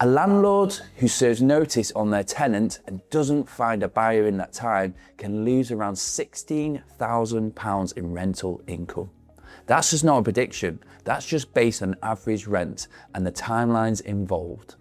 A landlord who serves notice on their tenant and doesn't find a buyer in that time can lose around £16,000 in rental income. That's just not a prediction, that's just based on average rent and the timelines involved.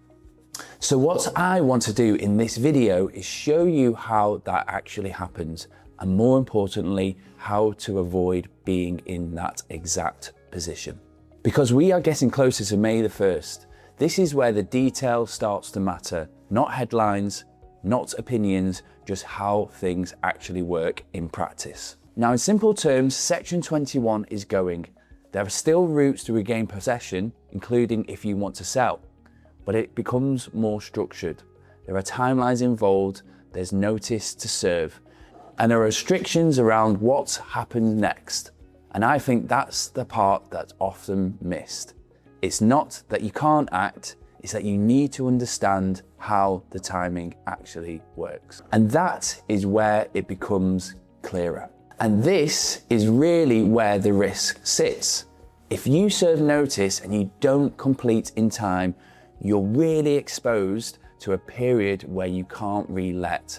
So what I want to do in this video is show you how that actually happens, and more importantly, how to avoid being in that exact position. Because we are getting closer to May the 1st, this is where the detail starts to matter, not headlines, not opinions, just how things actually work in practice. Now, in simple terms, Section 21 is going. There are still routes to regain possession, including if you want to sell, but it becomes more structured. There are timelines involved, there's notice to serve, and there are restrictions around what happens next. And I think that's the part that's often missed. It's not that you can't act, it's that you need to understand how the timing actually works. And that is where it becomes clearer. And this is really where the risk sits. If you serve notice and you don't complete in time, you're really exposed to a period where you can't re-let.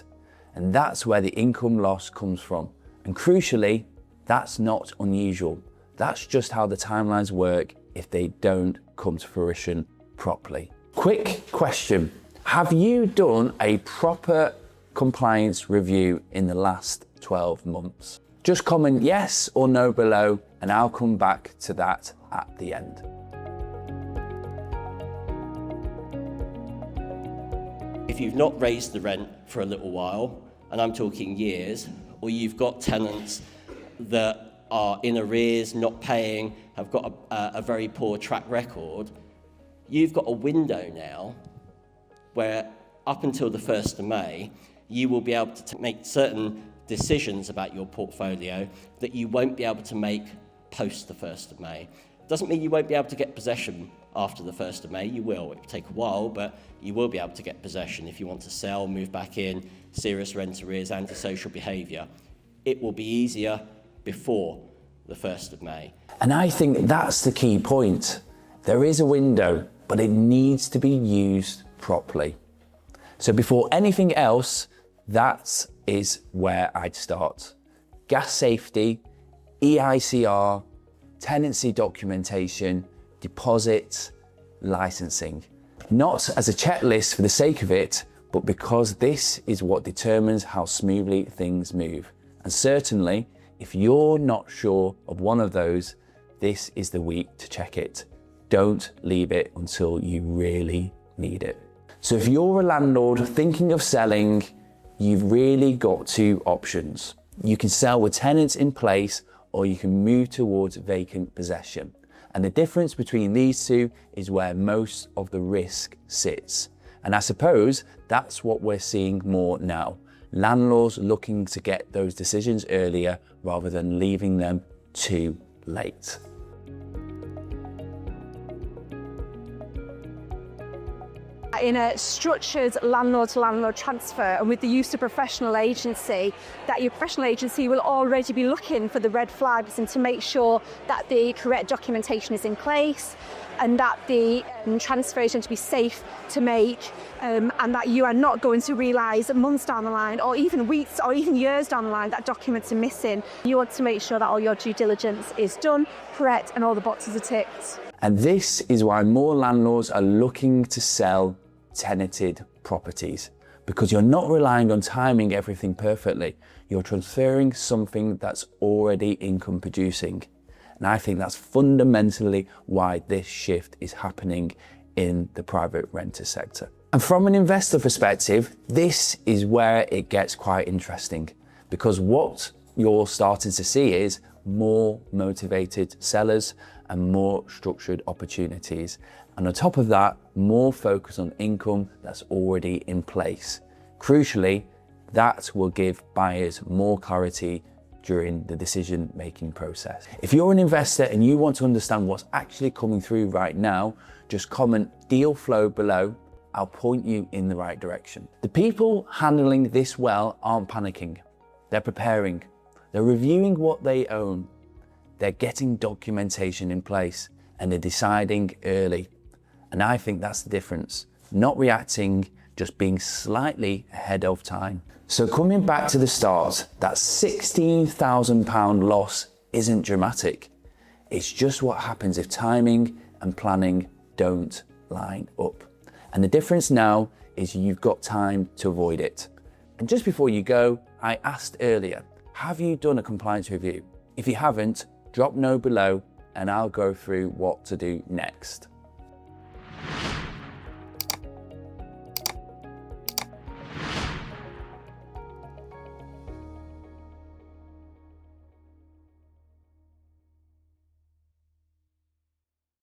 And that's where the income loss comes from. And crucially, that's not unusual. That's just how the timelines work if they don't come to fruition properly. Quick question. Have you done a proper compliance review in the last 12 months? Just comment yes or no below, and I'll come back to that at the end. If you've not raised the rent for a little while, and I'm talking years, or you've got tenants that are in arrears, not paying, have got a very poor track record, you've got a window now where up until the 1st of May, you will be able to make certain decisions about your portfolio that you won't be able to make post the 1st of May. Doesn't mean you won't be able to get possession after the 1st of May. You will. It will take a while, but you will be able to get possession if you want to sell, move back in, serious rent arrears, antisocial behaviour. It will be easier before the 1st of May. And I think that's the key point. There is a window, but it needs to be used properly. So before anything else, that is where I'd start. Gas safety, EICR, tenancy documentation, deposits, licensing. Not as a checklist for the sake of it, but because this is what determines how smoothly things move. And certainly, if you're not sure of one of those, this is the week to check it. Don't leave it until you really need it. So if you're a landlord thinking of selling, you've really got two options. You can sell with tenants in place, or you can move towards vacant possession. And the difference between these two is where most of the risk sits. And I suppose that's what we're seeing more now. Landlords looking to get those decisions earlier rather than leaving them too late. In a structured landlord-to-landlord transfer, and with the use of professional agency, that your professional agency will already be looking for the red flags and to make sure that the correct documentation is in place and that the transfer is going to be safe to make, and that you are not going to realise months down the line, or even weeks or even years down the line, that documents are missing. You want to make sure that all your due diligence is done, correct, and all the boxes are ticked. And this is why more landlords are looking to sell tenanted properties, because you're not relying on timing everything perfectly. You're transferring something that's already income producing. And I think that's fundamentally why this shift is happening in the private renter sector. And from an investor perspective, this is where it gets quite interesting, because what you're starting to see is more motivated sellers and more structured opportunities. And on top of that, more focus on income that's already in place. Crucially, that will give buyers more clarity during the decision-making process. If you're an investor and you want to understand what's actually coming through right now, just comment deal flow below. I'll point you in the right direction. The people handling this well aren't panicking. They're preparing. They're reviewing what they own. They're getting documentation in place, and they're deciding early. And I think that's the difference. not reacting, just being slightly ahead of time. So coming back to the start, that £16,000 loss isn't dramatic. It's just what happens if timing and planning don't line up. And the difference now is you've got time to avoid it. And just before you go, I asked earlier, have you done a compliance review? If you haven't, drop no below and I'll go through what to do next.